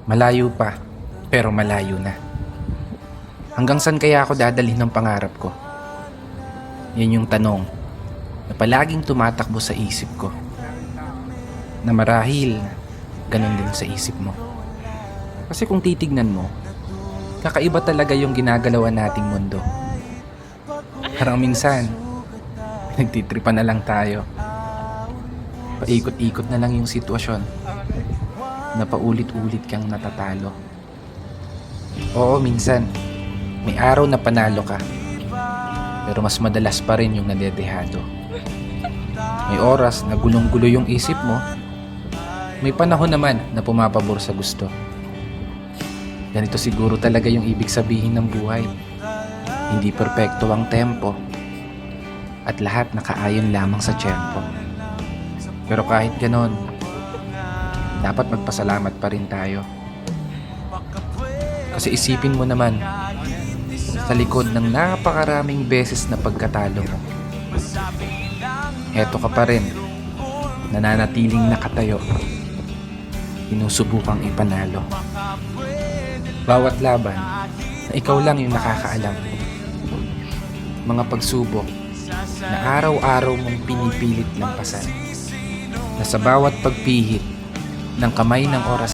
Malayo pa, pero malayo na. Hanggang saan kaya ako dadalhin ng pangarap ko? Yan yung tanong na palaging tumatakbo sa isip ko. Na marahil, ganun din sa isip mo. Kasi kung titignan mo, kakaiba talaga yung ginagalawan nating mundo. Parang minsan, nagtitripan na lang tayo. Paikot-ikot na lang yung sitwasyon na paulit-ulit kang natatalo. Oo, minsan, may araw na panalo ka. Pero mas madalas pa rin yung nadedehado. May oras na gulong-gulo yung isip mo. May panahon naman na pumapabor sa gusto. Ganito siguro talaga yung ibig sabihin ng buhay. Hindi perpekto ang tempo. At lahat nakaayon lamang sa tiyempo. Pero kahit ganon, dapat magpasalamat pa rin tayo. Kasi isipin mo naman, sa likod ng napakaraming beses na pagkatalo mo, heto ka pa rin, nananatiling nakatayo, sinusubukang ipanalo. Bawat laban na ikaw lang yung nakakaalam. Mga pagsubok na araw-araw mong pinipilit lampasan, na sa bawat pagpihit ng kamay ng oras